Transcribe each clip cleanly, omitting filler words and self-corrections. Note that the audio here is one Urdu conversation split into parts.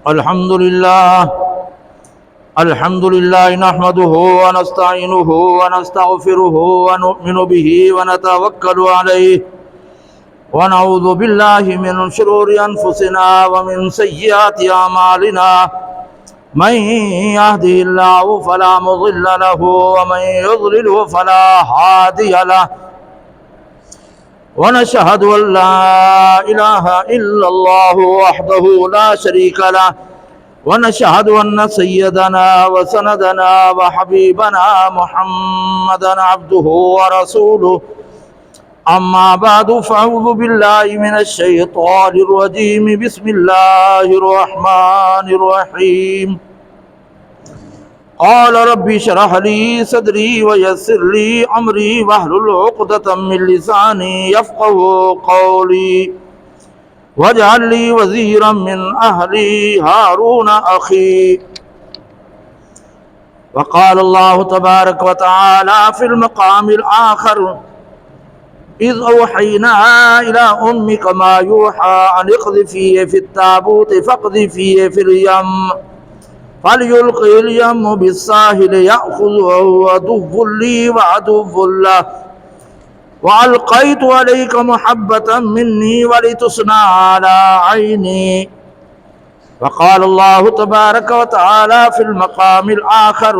الحمد لله نحمده ونستعينه ونستغفره ونؤمن به ونتوكل عليه ونعوذ بالله من شرور أنفسنا ومن سيئات أعمالنا من يهده الله فلا مضل له ومن يضلله فلا هادي له ونشهد أن لا إله إلا الله وحده لا شريك له ونشهد أن سيدنا وسندنا وحبيبنا محمدا عبده ورسوله أما بعد فأعوذ بالله من الشيطان الرجيم بسم الله الرحمن الرحيم قال رب اشرح لي صدري ويسر لي أمري واحلل عقدة من لساني يفقهوا قولي واجعل لي وزيرا من أهلي هارون أخي وقال الله تبارك وتعالى في المقام الآخر إذ أوحينا إلى أمك ما يوحى أن اقذفيه في التابوت فاقذفيه في اليم فليلقي اليم بالساحل يأخذه عدو لي وعدو له وألقيت عليك محبة مني ولتصنع على عيني وقال الله تبارك وتعالى في المقام الآخر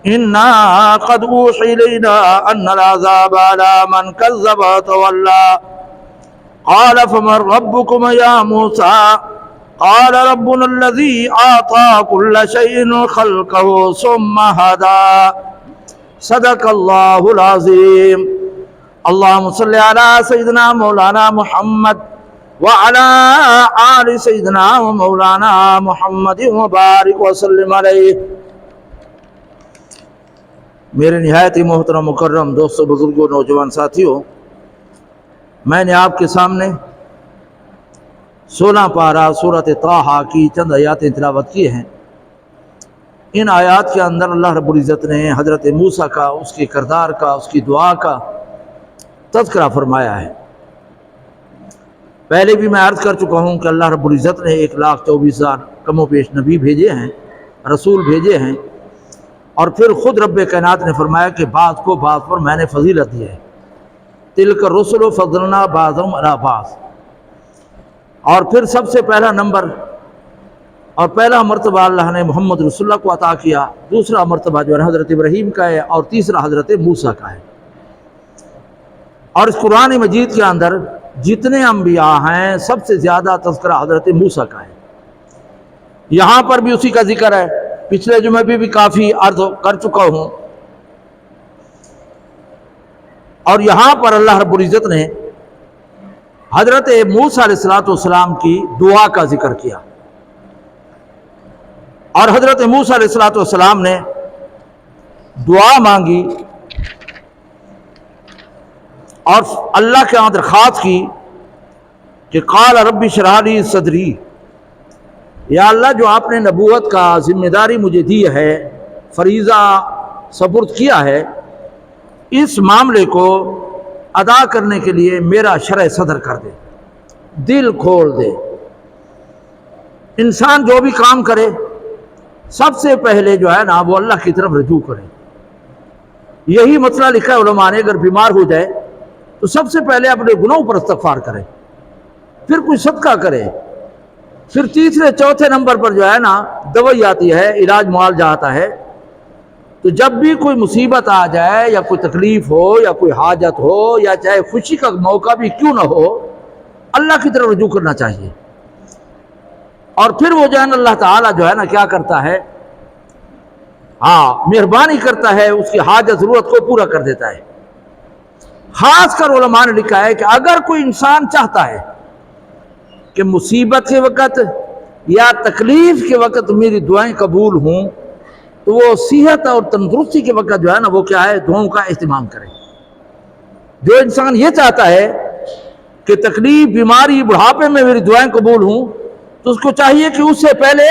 إنا قد أوحي إلينا أن العذاب على من كذب وتولى قال فمن ربكم يا موسى قال ربنا الذي أعطى كل شيء خلقه ثم هدى صدق الله العظيم اللهم صل على سيدنا مولانا محمد وعلى آل سيدنا ومولانا محمد وبارك وسلم عليه میرے نہایت ہی محترم مکرم دوستوں بزرگوں نوجوان ساتھیوں، میں نے آپ کے سامنے 16 پارہ سورۃ طٰہٰ کی چند آیاتیں تلاوت کی ہیں۔ ان آیات کے اندر اللہ رب العزت نے حضرت موسیٰ کا، اس کے کردار کا، اس کی دعا کا تذکرہ فرمایا ہے۔ پہلے بھی میں عرض کر چکا ہوں کہ اللہ رب العزت نے 1,24,000 کم و بیش نبی بھیجے ہیں، رسول بھیجے ہیں، اور پھر خود رب کائنات نے فرمایا کہ بعض کو بعض پر میں نے فضیلت دی ہے، تلک الرسل فضلنا بعضهم علی بعض۔ اور پھر سب سے پہلا نمبر اور پہلا مرتبہ اللہ نے محمد رسول اللہ کو عطا کیا، دوسرا مرتبہ جو ہے حضرت ابراہیم کا ہے، اور تیسرا حضرت موسیٰ کا ہے۔ اور اس قرآن مجید کے اندر جتنے انبیاء ہیں سب سے زیادہ تذکرہ حضرت موسیٰ کا ہے۔ یہاں پر بھی اسی کا ذکر ہے، پچھلے جمعے بھی کافی عرض کر چکا ہوں، اور یہاں پر اللہ رب العزت نے حضرت موسیٰ علیہ السلام کی دعا کا ذکر کیا، اور حضرت موسیٰ علیہ السلام نے دعا مانگی اور اللہ کے ہاں درخواست کی کہ قال رب اشرح لی صدری، یا اللہ جو آپ نے نبوت کا ذمہ داری مجھے دی ہے، فریضہ سپرد کیا ہے، اس معاملے کو ادا کرنے کے لیے میرا شرح صدر کر دے، دل کھول دے۔ انسان جو بھی کام کرے سب سے پہلے جو ہے نا وہ اللہ کی طرف رجوع کرے۔ یہی مسئلہ لکھا ہے علماء نے، اگر بیمار ہو جائے تو سب سے پہلے اپنے گناہوں پر استغفار کرے، پھر کوئی صدقہ کرے، پھر تیسرے چوتھے نمبر پر جو ہے نا دوائی آتی ہے، علاج معالجہ آتا ہے۔ تو جب بھی کوئی مصیبت آ جائے یا کوئی تکلیف ہو یا کوئی حاجت ہو یا چاہے خوشی کا موقع بھی کیوں نہ ہو، اللہ کی طرف رجوع کرنا چاہیے۔ اور پھر وہ جو ہے نا اللہ تعالیٰ جو ہے نا کیا کرتا ہے، مہربانی کرتا ہے، اس کی حاجت ضرورت کو پورا کر دیتا ہے۔ خاص کر علماء نے لکھا ہے کہ اگر کوئی انسان چاہتا ہے کہ مصیبت کے وقت یا تکلیف کے وقت میری دعائیں قبول ہوں، تو وہ صحت اور تندرستی کے وقت جو ہے نا وہ کیا ہے، دعاؤں کا اہتمام کرے۔ جو انسان یہ چاہتا ہے کہ تکلیف، بیماری، بڑھاپے میں میری دعائیں قبول ہوں، تو اس کو چاہیے کہ اس سے پہلے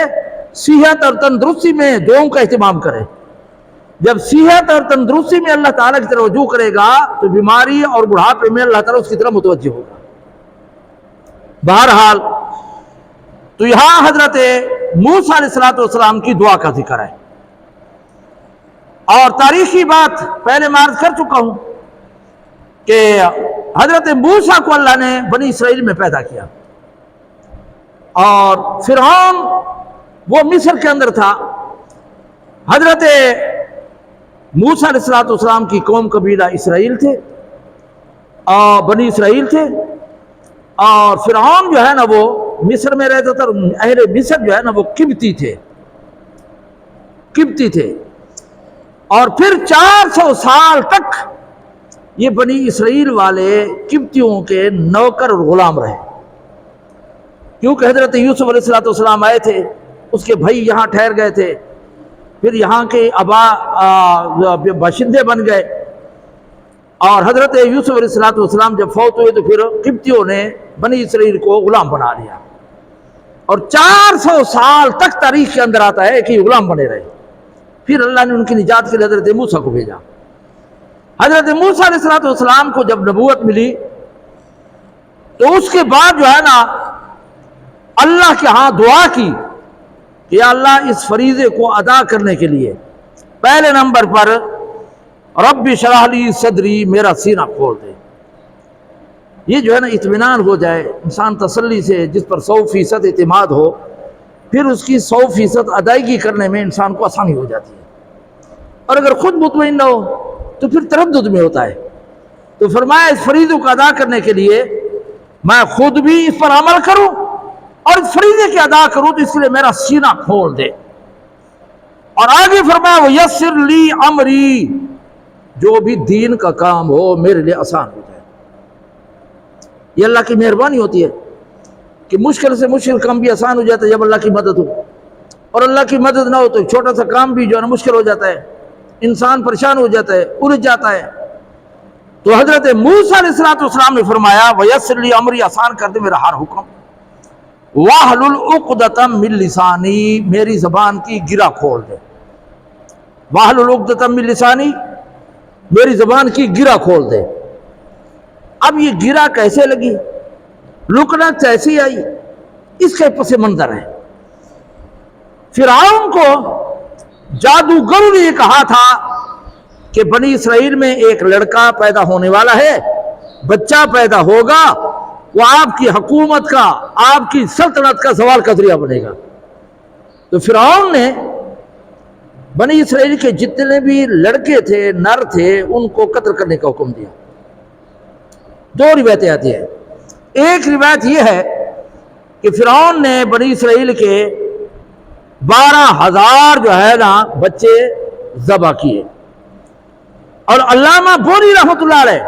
صحت اور تندرستی میں دعاؤں کا اہتمام کرے۔ جب صحت اور تندرستی میں اللہ تعالیٰ کی طرف رجوع کرے گا تو بیماری اور بڑھاپے میں اللہ تعالیٰ اس کی طرف متوجہ ہوگا۔ بہرحال تو یہاں حضرت موسیٰ علیہ السلام کی دعا کا ذکر ہے، اور تاریخی بات پہلے میں عرض کر چکا ہوں کہ حضرت موسیٰ کو اللہ نے بنی اسرائیل میں پیدا کیا، اور فرعون وہ مصر کے اندر تھا۔ حضرت موسیٰ علیہ السلام کی قوم قبیلہ اسرائیل تھے اور بنی اسرائیل تھے، اور فرعون جو ہے نا وہ مصر میں رہتا تھا، اہل مصر جو ہے نا وہ قبطی تھے، اور پھر 400 سال تک یہ بنی اسرائیل والے قبطیوں کے نوکر اور غلام رہے، کیونکہ حضرت یوسف علیہ السلام آئے تھے، اس کے بھائی یہاں ٹھہر گئے تھے، پھر یہاں کے باشندے بن گئے، اور حضرت یوسف علیہ السلام جب فوت ہوئے تو پھر قبطیوں نے بنی اسرائیل کو غلام بنا لیا، اور 400 سال تک تاریخ کے اندر آتا ہے کہ یہ غلام بنے رہے۔ پھر اللہ نے ان کی نجات کے لیے حضرت موسیٰ کو بھیجا۔ حضرت موسیٰ علیہ السلام کو جب نبوت ملی تو اس کے بعد جو ہے نا اللہ کے ہاں دعا کی کہ یا اللہ اس فریضے کو ادا کرنے کے لیے پہلے نمبر پر رب اشرح لی صدری، میرا سینہ کھول دے، یہ جو ہے نا اطمینان ہو جائے انسان تسلی سے، جس پر 100% اعتماد ہو، پھر اس کی 100% ادائیگی کرنے میں انسان کو آسانی ہو جاتی ہے، اور اگر خود مطمئن نہ ہو تو پھر تردد میں ہوتا ہے۔ تو فرمایا اس فریضے کو ادا کرنے کے لیے میں خود بھی اس پر عمل کروں اور اس فریضے کے ادا کروں، تو اس لیے میرا سینہ کھول دے، اور آگے فرمایا وَيَسِّرْ لِي عَمْرِي، جو بھی دین کا کام ہو میرے لیے آسان ہو جائے۔ یہ اللہ کی مہربانی ہوتی ہے کہ مشکل سے مشکل کام بھی آسان ہو جاتا ہے جب اللہ کی مدد ہو، اور اللہ کی مدد نہ ہو تو چھوٹا سا کام بھی جو ہے نا مشکل ہو جاتا ہے، انسان پریشان ہو جاتا ہے، الجھ جاتا ہے۔ تو حضرت موسیٰ علیہ السلام نے فرمایا وَيَسِّرْ لِي عَمْرِي، آسان کر دے میرا ہر حکم، وَاحْلُلْ عُقْدَةً مِّن لِّسَانِي، میری زبان کی گرہ کھول دے، وَاحْلُلْ عُقْدَةً مِّن لِّسَانِي، میری زبان کی گرہ کھول دے۔ اب یہ گرہ کیسے لگی، لکنت کیسی آئی، اس کے پس منظر ہے۔ فرعون کو جادوگروں نے یہ کہا تھا کہ بنی اسرائیل میں ایک لڑکا پیدا ہونے والا ہے، بچہ پیدا ہوگا، وہ آپ کی حکومت کا، آپ کی سلطنت کا زوال کا ذریعہ بنے گا۔ تو فرعون نے بنی اسرائیل کے جتنے بھی لڑکے تھے، نر تھے، ان کو قتل کرنے کا حکم دیا۔ دو روایتیں آتی ہیں، ایک روایت یہ ہے کہ فرعون نے بنی اسرائیل کے 12,000 جو ہے نا بچے ذبح کیے، اور علامہ بوری رحمۃ اللہ علیہ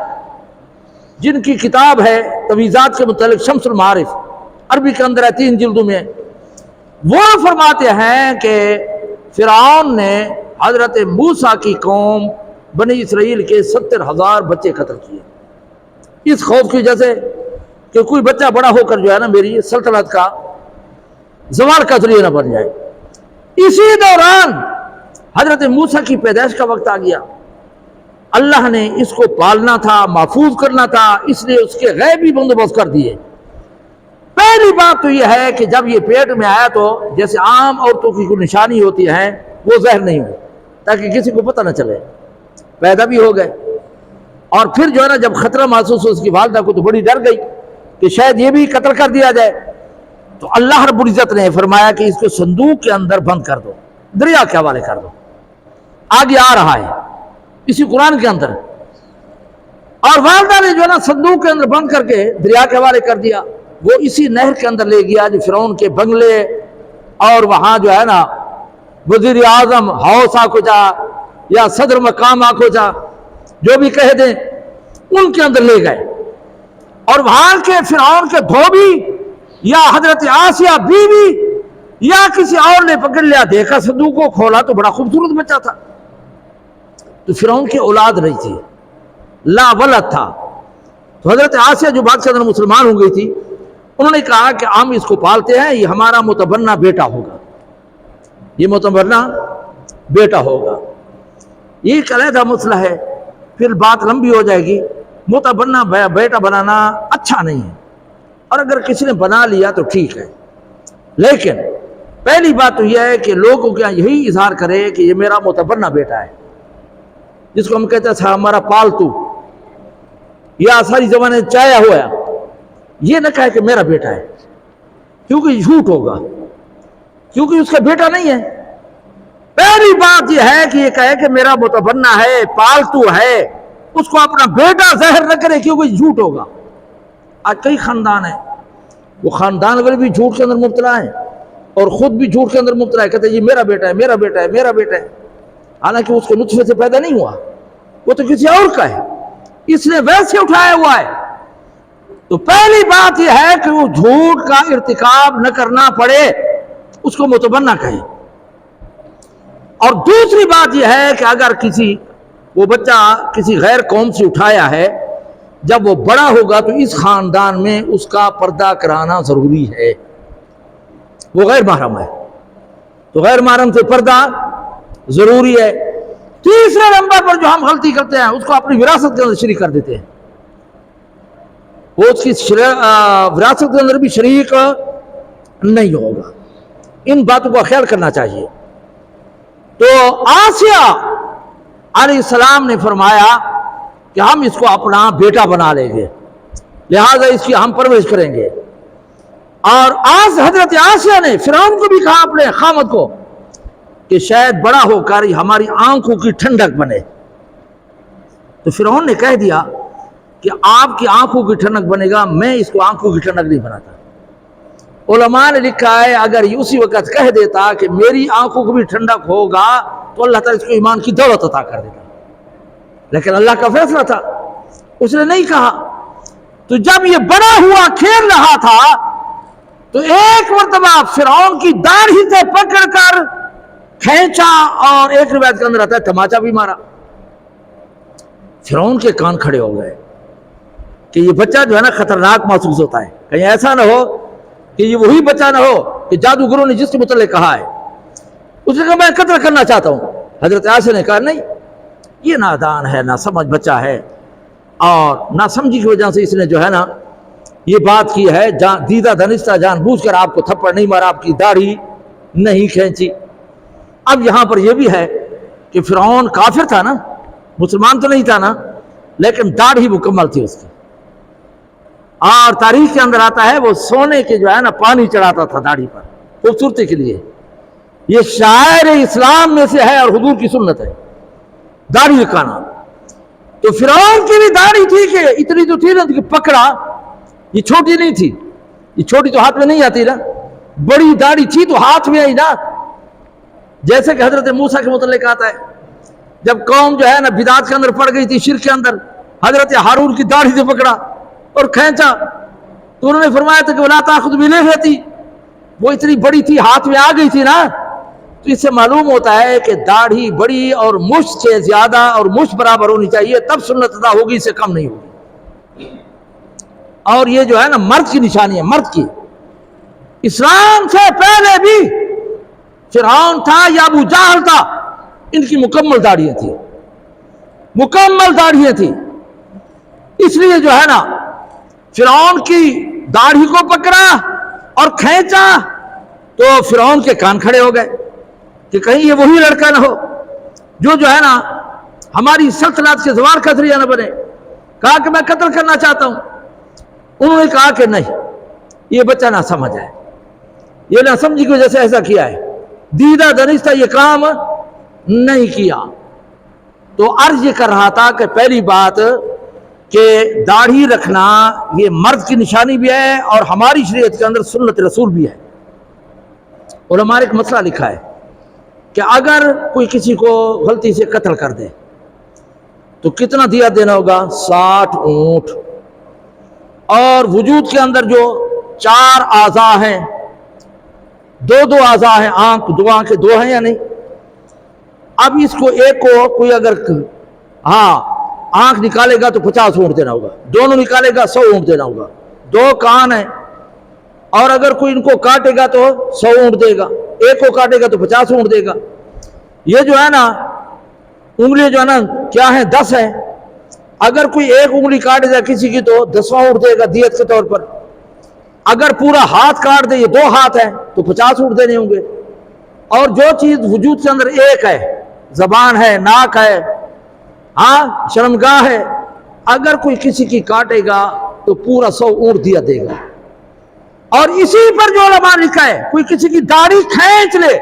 جن کی کتاب ہے تمیزات کے متعلق شمس المعارف، عربی کے اندر ہے 3 جلدوں میں، وہ فرماتے ہیں کہ فرعون نے حضرت موسیٰ کی قوم بنی اسرائیل کے 70,000 بچے قتل کیے، اس خوف کی وجہ سے کہ کوئی بچہ بڑا ہو کر جو ہے نا میری سلطنت کا زوال کا ذریعہ نہ بن جائے۔ اسی دوران حضرت موسیٰ کی پیدائش کا وقت آ گیا، اللہ نے اس کو پالنا تھا، محفوظ کرنا تھا، اس لیے اس کے غیبی بندوبست کر دیے۔ پہلی بات تو یہ ہے کہ جب یہ پیٹ میں آیا تو جیسے عام عورتوں کی کوئی نشانی ہوتی ہے وہ ظاہر نہیں ہوئی تاکہ کسی کو پتہ نہ چلے، پیدا بھی ہو گئے، اور پھر جو ہے نا جب خطرہ محسوس ہو اس کی والدہ کو تو بڑی ڈر گئی کہ شاید یہ بھی قتل کر دیا جائے، تو اللہ رب العزت نے فرمایا کہ اس کو صندوق کے اندر بند کر دو، دریا کے حوالے کر دو، آگے آ رہا ہے اسی قرآن کے اندر، اور والدہ نے جو ہے نا صندوق کے اندر بند کر کے دریا کے حوالے کر دیا، وہ اسی نہر کے اندر لے گیا جو فرعون کے بنگلے اور وہاں جو ہے نا وزیر اعظم ہاؤس آکوچا یا صدر مقام آکوچا جو بھی کہہ دیں ان کے اندر لے گئے، اور وہاں کے فرعون کے دھوبی یا حضرت آسیہ بیوی یا کسی اور نے پکڑ لیا، دیکھا صندوق کو کھولا تو بڑا خوبصورت بچہ تھا، تو فرعون کی اولاد نہیں تھی، لا ولد تھا، تو حضرت آسیہ جو بعد کے اندر مسلمان ہو گئی تھی، انہوں نے کہا کہ ہم اس کو پالتے ہیں، یہ ہمارا متبنہ بیٹا ہوگا، یہ متبنہ بیٹا ہوگا۔ یہ ایک علیحدہ مسئلہ ہے، پھر بات لمبی ہو جائے گی، متبنہ بیٹا بنانا اچھا نہیں ہے، اور اگر کسی نے بنا لیا تو ٹھیک ہے، لیکن پہلی بات تو یہ ہے کہ لوگوں کے یہی اظہار کرے کہ یہ میرا متبنہ بیٹا ہے، جس کو ہم کہتے ہیں ہمارا پالتو یا ساری زمانے چایا ہوا ہے، یہ نہ کہے کہ میرا بیٹا ہے، کیونکہ جھوٹ ہوگا، کیونکہ اس کا بیٹا نہیں ہے۔ پہلی بات یہ ہے کہ یہ کہے کہ میرا متبنہ ہے، پالتو ہے، اس کو اپنا بیٹا ظاہر نہ کرے، کیونکہ جھوٹ ہوگا۔ آج کئی خاندان ہیں، وہ خاندان والے بھی جھوٹ کے اندر مبتلا ہیں اور خود بھی جھوٹ کے اندر مبتلا ہے، کہتے ہیں یہ میرا بیٹا ہے، میرا بیٹا ہے، میرا بیٹا ہے، حالانکہ اس کو نطفے سے پیدا نہیں ہوا، وہ تو کسی اور کا ہے، اس نے ویسے اٹھایا ہوا ہے۔ تو پہلی بات یہ ہے کہ وہ جھوٹ کا ارتکاب نہ کرنا پڑے، اس کو متبنہ کہے۔ اور دوسری بات یہ ہے کہ اگر وہ بچہ کسی غیر قوم سے اٹھایا ہے، جب وہ بڑا ہوگا تو اس خاندان میں اس کا پردہ کرانا ضروری ہے، وہ غیر محرم ہے تو غیر محرم سے پردہ ضروری ہے۔ تیسرے نمبر پر جو ہم غلطی کرتے ہیں، اس کو اپنی وراثت کے اندر شریک کر دیتے ہیں، وہ اس کی وراثت کے اندر بھی شریک نہیں ہوگا۔ ان باتوں کا خیال کرنا چاہیے۔ تو آسیہ علیہ السلام نے فرمایا کہ ہم اس کو اپنا بیٹا بنا لیں گے، لہذا اس کی ہم پرورش کریں گے۔ اور آج حضرت آسیہ نے فرعون کو بھی کہا، اپنے خامد کو، کہ شاید بڑا ہو کر ہماری آنکھوں کی ٹھنڈک بنے۔ تو فرعون نے کہہ دیا کہ آپ کی آنکھوں کی ٹھنڈک بنے گا، میں اس کو آنکھوں کی ٹھنڈک نہیں بناتا۔ علماء نے لکھا ہے اگر یہ اسی وقت کہہ دیتا کہ میری آنکھوں کو بھی ٹھنڈک ہوگا تو اللہ تعالیٰ اس کو ایمان کی دولت عطا کر دیتا، لیکن اللہ کا فیصلہ تھا، اس نے نہیں کہا۔ تو جب یہ بڑا ہوا، کھیل رہا تھا، تو ایک مرتبہ فرعون کی داڑھی سے پکڑ کر کھینچا، اور ایک روایت کے اندر آتا ہے تماچا بھی مارا۔ فرعون کے کان کھڑے ہو گئے کہ یہ بچہ جو ہے نا خطرناک محسوس ہوتا ہے، کہیں ایسا نہ ہو کہ یہ وہی بچہ نہ ہو کہ جادوگروں نے جس کے متعلق کہا ہے۔ اس نے کہا میں قتل کرنا چاہتا ہوں۔ حضرت آسیہ نے کہا نہیں، یہ نادان ہے، نہ سمجھ بچہ ہے، اور نہ سمجھی کی وجہ سے اس نے جو ہے نا یہ بات کی ہے، دیدہ دھنستہ جان بوجھ کر آپ کو تھپڑ نہیں مارا، آپ کی داڑھی نہیں کھینچی۔ اب یہاں پر یہ بھی ہے کہ فرعون کافر تھا نا، مسلمان تو نہیں تھا نا، لیکن داڑھی مکمل تھی اس کی، اور تاریخ کے اندر آتا ہے وہ سونے کے جو ہے نا پانی چڑھاتا تھا داڑھی پر خوبصورتی کے لیے۔ یہ شاعر اسلام میں سے ہے اور حضور کی سنت ہے، داڑھی رکھانا۔ تو فرعون کی بھی داڑھی تھی کہ اتنی تو تھی نا کہ پکڑا، یہ چھوٹی نہیں تھی، یہ چھوٹی تو ہاتھ میں نہیں آتی نا، بڑی داڑھی تھی تو ہاتھ میں آئی نا۔ جیسے کہ حضرت موسیٰ کے متعلق آتا ہے، جب قوم جو ہے نا بدعت کے اندر پڑ گئی تھی، شرک کے اندر، حضرت ہارون کی داڑھی سے پکڑا اور کھینچا، تو انہوں نے فرمایا تھا کہ وَلَا تَأْخُذْ بِلِحْيَتِي، وہ اتنی بڑی تھی، ہاتھ میں آ گئی تھی نا۔ تو اس سے معلوم ہوتا ہے کہ داڑھی بڑی اور مشت سے زیادہ اور مشت برابر ہونی چاہیے، تب سنت ادا ہوگی، اس سے کم نہیں ہوگی۔ اور یہ جو ہے نا مرد کی نشانی ہے، مرد کی۔ اسلام سے پہلے بھی فرعون تھا یا ابو جہل تھا، ان کی مکمل داڑھیاں تھیں، مکمل داڑھیاں تھیں۔ اس لیے جو ہے نا فرعون کی داڑھی کو پکڑا اور کھینچا تو فرعون کے کان کھڑے ہو گئے کہ کہیں یہ وہی لڑکا نہ ہو جو ہے نا ہماری سلطنت کے زوال کا ذریعہ نہ بنے۔ کہا کہ میں قتل کرنا چاہتا ہوں۔ انہوں نے کہا کہ نہیں، یہ بچہ نہ سمجھ ہے، یہ نہ سمجھی کی وجہ سے ایسا کیا ہے، دیدہ دنستہ یہ کام نہیں کیا۔ تو عرض یہ کر رہا تھا کہ پہلی بات کہ داڑھی رکھنا یہ مرد کی نشانی بھی ہے اور ہماری شریعت کے اندر سنت رسول بھی ہے۔ علماء نے ایک مسئلہ لکھا ہے کہ اگر کوئی کسی کو غلطی سے قتل کر دے تو کتنا دیت دینا ہوگا؟ 60 اونٹ۔ اور وجود کے اندر جو 4 اعضاء ہیں، 2 اعضاء ہیں، دو آنکھیں 2 ہیں یا نہیں؟ اب اس کو ایک کو کوئی اگر آنکھ نکالے گا تو 50 اونٹ دینا ہوگا، دونوں نکالے گا 100 اونٹ دینا ہوگا۔ 2 کان ہیں، اور اگر کوئی ان کو کاٹے گا تو 100 اونٹ دے گا، ایک کو کاٹے گا تو 50 اونٹ دے گا۔ یہ جو ہے نا انگلی جو ہے نا کیا ہے؟ 10 ہے۔ اگر کوئی ایک انگلی کاٹ دے کسی کی تو 10 اونٹ دے گا دیت کے طور پر۔ اگر پورا ہاتھ کاٹ دے، یہ 2 ہاتھ ہیں تو 50 اونٹ دینے ہوں گے. اور جو چیز وجود کے اندر ایک ہے، زبان ہے، ناک ہے، ہاں شرمگاہ ہے، اگر کوئی کسی کی کاٹے گا تو پورا 100 اونٹ دیا دے گا. اور اسی پر جو علماء نے لکھا ہے، کوئی کسی کی داڑھی کھینچ لے،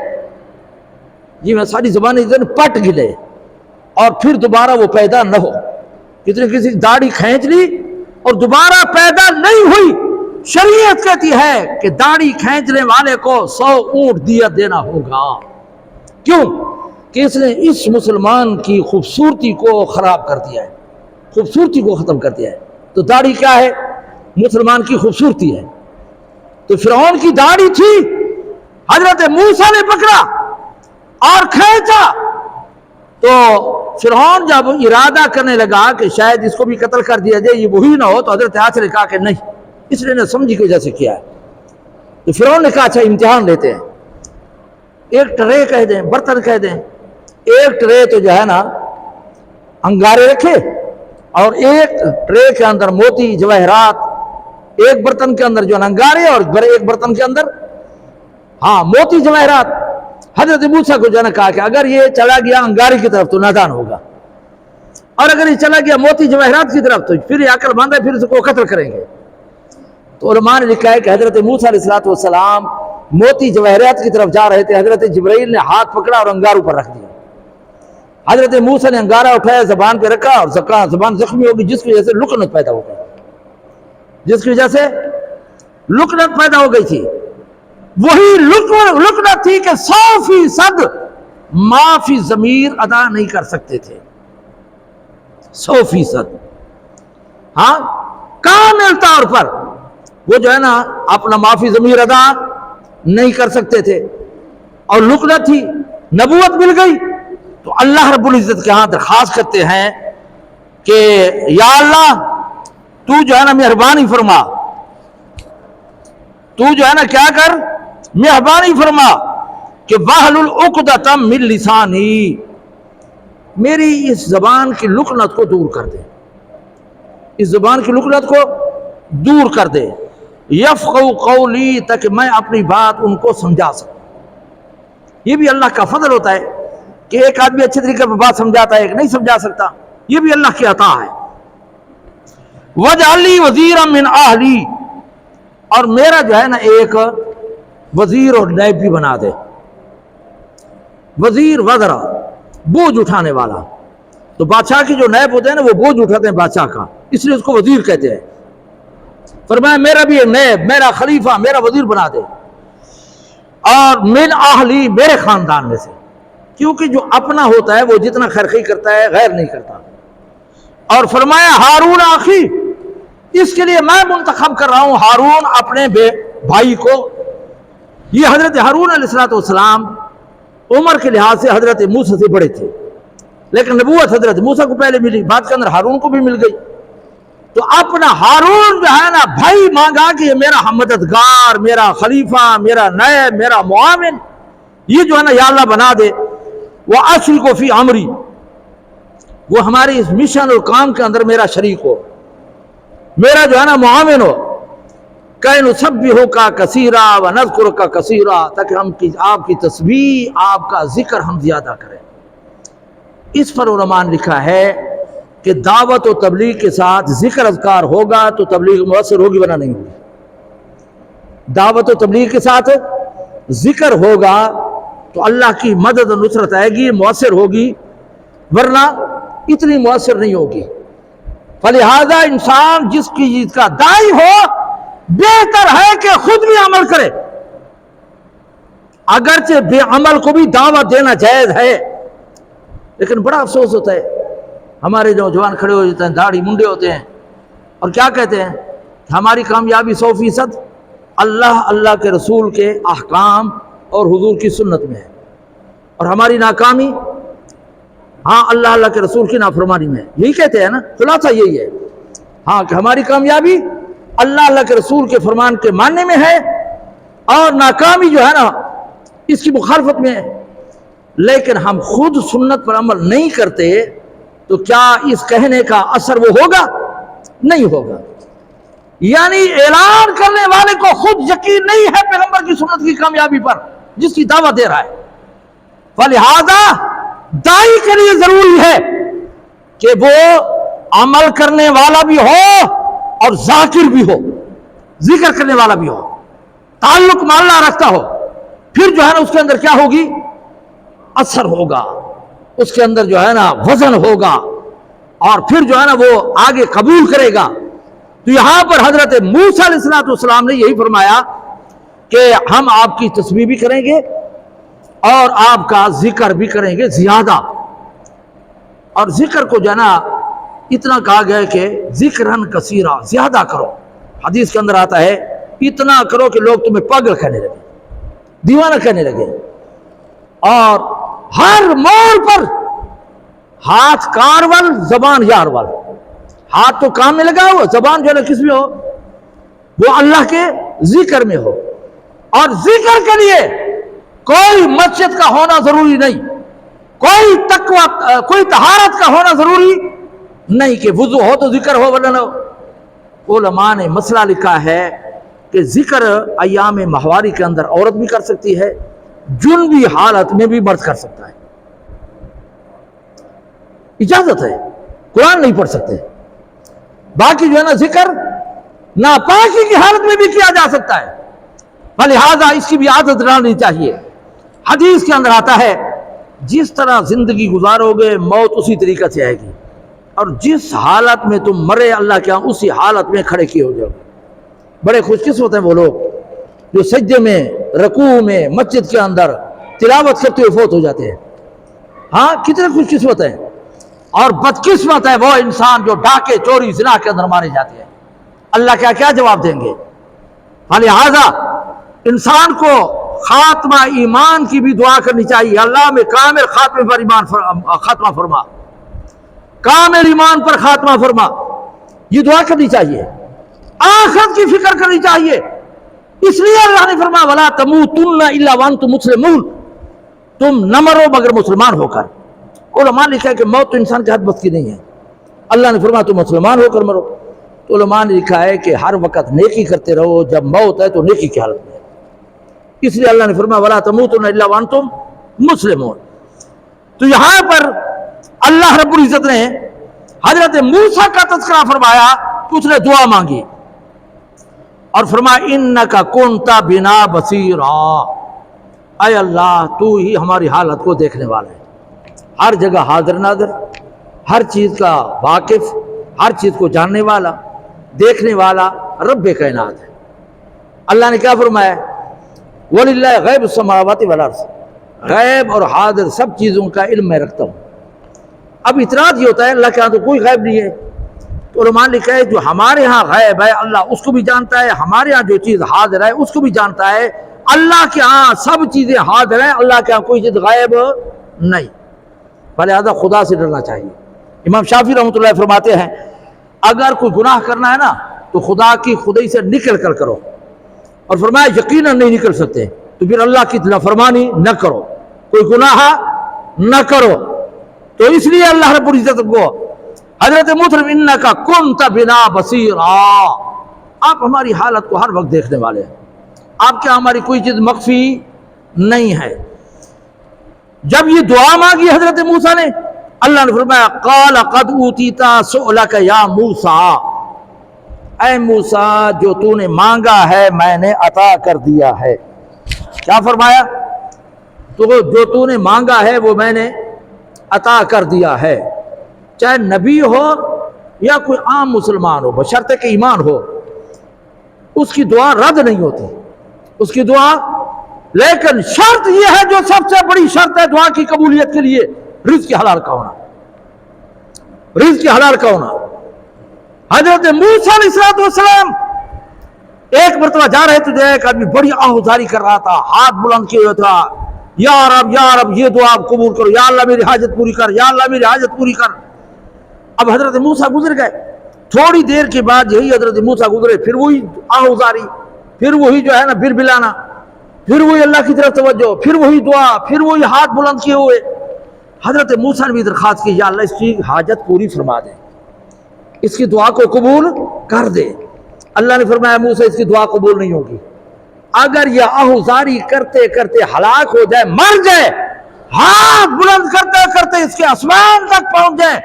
جی میں ساری زبانیں پٹ گلے اور پھر دوبارہ وہ پیدا نہ ہو، کسی کی داڑھی کھینچ لی اور دوبارہ پیدا نہیں ہوئی، شریعت کہتی ہے کہ داڑھی کھینچنے والے کو 100 اونٹ دیا دینا ہوگا. کیوں؟ کہ اس نے اس مسلمان کی خوبصورتی کو خراب کر دیا ہے، خوبصورتی کو ختم کر دیا ہے. تو داڑھی کیا ہے؟ مسلمان کی خوبصورتی ہے. تو فرعون کی داڑھی تھی، حضرت موسیٰ نے پکڑا اور کھینچا. تو فرعون جب ارادہ کرنے لگا کہ شاید اس کو بھی قتل کر دیا جائے، یہ وہی نہ ہو، تو حضرت آسر نے کہا کہ نہیں، اس نے سمجھی کی وجہ سے کیا ہے. تو فرعون نے کہا اچھا امتحان لیتے ہیں، ایک ٹرے کہہ دیں، برتن کہہ دیں، ایک ٹرے تو جو ہے نا انگارے رکھے، اور ایک ٹرے کے اندر موتی جواہرات، ایک برتن کے اندر جو انگارے اور ایک برتن کے اندر ہاں موتی جواہرات. حضرت موسیٰ کو جو ہے نا کہا کہ اگر یہ چلا گیا انگارے کی طرف تو نادان ہوگا، اور اگر یہ چلا گیا موتی جواہرات کی طرف تو پھر یہ عقل مند ہے، پھر اس کو قتل کریں گے. تو علماء نے لکھا ہے کہ حضرت موسیٰ علیہ السلام موتی جواہرات کی طرف جا رہے تھے، حضرت جبرائیل نے ہاتھ پکڑا اور انگاروں پر رکھ دیا. حضرت موسیٰ نے انگارہ اٹھایا، زبان پہ رکھا، اور زبان زخمی ہوگی، جس کی وجہ سے لکنت پیدا ہو گئی، جس کی وجہ سے لکنت پیدا ہو گئی تھی. وہی لکنت تھی کہ 100% معافی ضمیر ادا نہیں کر سکتے تھے، 100%. ہاں کامل طور پر وہ جو ہے نا اپنا معافی ضمیر ادا نہیں کر سکتے تھے، اور لکنت تھی. نبوت مل گئی تو اللہ رب العزت کے ہاں درخواست کرتے ہیں کہ یا اللہ تو جو ہے نا مہربانی فرما، تو جو ہے نا کیا کر، مہربانی فرما کہ واحلل عقدۃ من لسانی، میری اس زبان کی لکنت کو دور کر دے، اس زبان کی لکنت کو دور کر دے. یفقہوا قولی، تاکہ میں اپنی بات ان کو سمجھا سکوں. یہ بھی اللہ کا فضل ہوتا ہے کہ ایک آدمی اچھے طریقے پر بات سمجھاتا ہے، ایک نہیں سمجھا سکتا، یہ بھی اللہ کی عطا ہے. وَاجْعَلْ لِي وَزِيرًا مِّنْ أَهْلِي، اور میرا جو ہے نا ایک وزیر اور نائب بھی بنا دے. وزیر وزرا، بوجھ اٹھانے والا. تو بادشاہ کی جو نائب ہوتے ہیں نا وہ بوجھ اٹھاتے ہیں بادشاہ کا، اس لیے اس کو وزیر کہتے ہیں. فرمایا میرا بھی ایک نائب، میرا خلیفہ، میرا وزیر بنا دے. اور من اہلی، میرے خاندان میں سے، کیونکہ جو اپنا ہوتا ہے وہ جتنا خیرخواہی کرتا ہے غیر نہیں کرتا. اور فرمایا ہارون آخی، اس کے لیے میں منتخب کر رہا ہوں ہارون اپنے بھائی کو. یہ حضرت ہارون علیہ السلام عمر کے لحاظ سے حضرت موسیٰ سے بڑے تھے، لیکن نبوت حضرت موسیٰ کو پہلے ملی، بعد کے اندر ہارون کو بھی مل گئی. تو اپنا ہارون جو ہے نا بھائی مانگا کہ یہ میرا مددگار، میرا خلیفہ، میرا نائب، میرا معاون، یہ جو ہے نا یا اللہ بنا دے. وَأَشْرِكْهُ فِي أَمْرِي، وہ ہمارے اس مشن اور کام کے اندر میرا شریک ہو، میرا جو ہے نا معاون ہو. كَيْ نُسَبِّحُكَ كَثِيرًا وَنَذْكُرَكَ كَثِيرًا، تاکہ ہم آپ کی تسبیح، آپ کا ذکر ہم زیادہ کریں. اس پر علماء نے لکھا ہے کہ دعوت و تبلیغ کے ساتھ ذکر اذکار ہوگا تو تبلیغ مؤثر ہوگی ورنہ نہیں ہوگی. دعوت و تبلیغ کے ساتھ ذکر ہوگا تو اللہ کی مدد و نصرت آئے گی، مؤثر ہوگی، ورنہ اتنی مؤثر نہیں ہوگی. فلہذا انسان جس کی چیز کا داعی ہو، بہتر ہے کہ خود بھی عمل کرے. اگرچہ بے عمل کو بھی دعوت دینا جائز ہے، لیکن بڑا افسوس ہوتا ہے ہمارے نوجوان کھڑے ہو جاتے ہیں، داڑھی منڈے ہوتے ہیں، اور کیا کہتے ہیں کہ ہماری کامیابی 100% اللہ کے رسول کے احکام اور حضور کی سنت میں ہے، اور ہماری ناکامی ہاں اللہ کے رسول کی نافرمانی میں ہے. یہی کہتے ہیں نا، خلاصہ یہی ہے ہاں کہ ہماری کامیابی اللہ کے رسول کے فرمان کے ماننے میں ہے، اور ناکامی جو ہے نا اس کی مخالفت میں ہے. لیکن ہم خود سنت پر عمل نہیں کرتے تو کیا اس کہنے کا اثر وہ ہوگا؟ نہیں ہوگا. یعنی اعلان کرنے والے کو خود یقین نہیں ہے پیغمبر کی سنت کی کامیابی پر جس کی دعوت دے رہا ہے، فلہذا داعی کے لیے ضروری ہے کہ وہ عمل کرنے والا بھی ہو اور ذاکر بھی ہو، ذکر کرنے والا بھی ہو، تعلق مع اللہ رکھتا ہو، پھر جو ہے نا اس کے اندر کیا ہوگی، اثر ہوگا، اس کے اندر جو ہے نا وزن ہوگا، اور پھر جو ہے نا وہ آگے قبول کرے گا۔ تو یہاں پر حضرت موسیٰ علیہ السلام نے یہی فرمایا کہ ہم آپ کی تسبیح بھی کریں گے اور آپ کا ذکر بھی کریں گے زیادہ، اور ذکر کو جو ہے نا اتنا کہا گیا ہے کہ ذکرن کثیرا، زیادہ کرو۔ حدیث کے اندر آتا ہے اتنا کرو کہ لوگ تمہیں پاگل کہنے لگے، دیوانہ کہنے لگے، اور ہر موڑ پر ہاتھ کارول زبان یارول، ہاتھ تو کام میں لگا ہو، زبان جو ہے نا کس میں ہو، وہ اللہ کے ذکر میں ہو۔ اور ذکر کے لیے کوئی مسجد کا ہونا ضروری نہیں، کوئی تقوی، کوئی طہارت کا ہونا ضروری نہیں کہ وضو ہو تو ذکر ہو ورنہ نہ ہو۔ علماء نے مسئلہ لکھا ہے کہ ذکر ایام ماہواری کے اندر عورت بھی کر سکتی ہے، جنبی حالت میں بھی مرد کر سکتا ہے، اجازت ہے، قرآن نہیں پڑھ سکتے۔ باقی جو ہے نا ذکر ناپاکی کی حالت میں بھی کیا جا سکتا ہے، لہذا اس کی بھی عادت ڈالنی چاہیے۔ حدیث کے اندر آتا ہے جس طرح زندگی گزارو گے موت اسی طریقے سے آئے گی، اور جس حالت میں تم مرے اللہ کے ہاں اسی حالت میں کھڑے کیے ہو جاؤ گے۔ بڑے خوش قسمت ہیں وہ لوگ جو سجدے میں، رکوع میں، مسجد کے اندر تلاوت کرتے ہوئے فوت ہو جاتے ہیں۔ ہاں کتنے خوش قسمت ہیں، اور بدقسمت ہے وہ انسان جو ڈاکے چوری زنا کے اندر مارے جاتے ہیں۔ اللہ کیا جواب دیں گے؟ لہذا انسان کو خاتمہ ایمان کی بھی دعا کرنی چاہیے، اللہ میں کامل خاتمے پر ایمان خاتمہ فرما، کامل ایمان پر خاتمہ فرما، یہ دعا کرنی چاہیے، آخرت کی فکر کرنی چاہیے۔ اس لیے اللہ نے فرمایا وَلَا تَمُوتُنَّ إِلَّا وَأَنْتُمْ مُسْلِمُونَ، تم نہ مرو مگر مسلمان ہو کر۔ علماء نے لکھا ہے کہ موت تو انسان کے ہاتھ بس کی نہیں ہے، اللہ نے فرمایا تم مسلمان ہو کر مرو۔ تو علماء نے لکھا ہے کہ ہر وقت نیکی کرتے رہو، جب موت ہے تو نیکی کی حالت میں، اس لیے اللہ نے فرمایا وَلَا تَمُوتُنَّ إِلَّا وَأَنْتُمْ مُسْلِمُونَ۔ تو یہاں پر اللہ رب العزت نے حضرت موسیٰ کا تذکرہ فرمایا کہ اس نے دعا مانگی اور فرمایا اِنَّكَ كُنْتَ بِنَا بَصِيرًا، اے اللہ تو ہی ہماری حالت کو دیکھنے والا ہے، ہر جگہ حاضر ناظر، ہر چیز کا واقف، ہر چیز کو جاننے والا، دیکھنے والا رب کائنات ہے۔ اللہ نے کیا فرمایا وَلِلَّهِ غَيْبُ السَّمَاوَاتِ وَالْأَرْضِ، غیب اور حاضر سب چیزوں کا علم میں رکھتا ہوں۔ اب اعتراض یہ ہوتا ہے اللہ کے ہاں تو کوئی غیب نہیں ہے، تو علماء نے لکھا ہے جو ہمارے ہاں غیب ہے اللہ اس کو بھی جانتا ہے، ہمارے ہاں جو چیز حاضر ہے اس کو بھی جانتا ہے۔ اللہ کے ہاں سب چیزیں حاضر ہیں، اللہ کے ہاں کوئی چیز غیب نہیں، لہذا خدا سے ڈرنا چاہیے۔ امام شافعی رحمۃ اللہ فرماتے ہیں اگر کوئی گناہ کرنا ہے نا تو خدا کی خدائی سے نکل کر کرو، اور فرمایا یقیناً نہیں نکل سکتے تو پھر اللہ کی نافرمانی نہ کرو، کوئی گناہ نہ کرو۔ تو اس لیے اللہ رب العزت کو حضرت موسیٰ اِنَّكَ كُنْتَ بِنَا بَصِيرًا، آپ ہماری حالت کو ہر وقت دیکھنے والے ہیں، آپ کیا ہماری کوئی چیز مخفی نہیں ہے۔ جب یہ دعا مانگی حضرت موسیٰ نے، اللہ نے فرمایا قَالَ قَدْ أُوتِيتَ سُؤْلَكَ يَا مُوسَىٰ، اے موسیٰ جو تو نے مانگا ہے میں نے عطا کر دیا ہے۔ کیا فرمایا؟ تو جو تو نے مانگا ہے وہ میں نے عطا کر دیا ہے، چاہے نبی ہو یا کوئی عام مسلمان ہو، بشرط کہ ایمان ہو، اس کی دعا رد نہیں ہوتی، اس کی دعا، لیکن شرط یہ ہے جو سب سے بڑی شرط ہے دعا کی قبولیت کے لیے، رزق حلال کا ہونا، رزق حلال کا ہونا۔ حضرت موسیٰ علیہ السلام ایک مرتبہ جا رہے تھے، ایک آدمی بڑی آہوزاری کر رہا تھا، ہاتھ بلند کیے ہوئے تھا، یا رب یہ دعا آپ قبول کرو، یا اللہ میری حاجت پوری کر، یا اللہ میری حاجت پوری کر۔ اب حضرت موسیٰ گزر گئے، تھوڑی دیر کے بعد یہی حضرت موسیٰ گزرے، پھر وہی آہوزاری، پھر وہی جو ہے نا بل بلانا، پھر وہی اللہ کی طرف توجہ، پھر وہی دعا، پھر وہی ہاتھ بلند کیے ہوئے۔ حضرت موسیٰ نے بھی درخواست کی یا اللہ اس کی حاجت پوری فرما دے، اس کی دعا کو قبول کر دے۔ اللہ نے فرمایا موسیٰ اس کی دعا قبول نہیں ہوگی، اگر یہ آہوزاری کرتے کرتے ہلاک ہو جائے، مر جائے، ہاتھ بلند کرتے کرتے اس کے آسمان تک پہنچ جائے،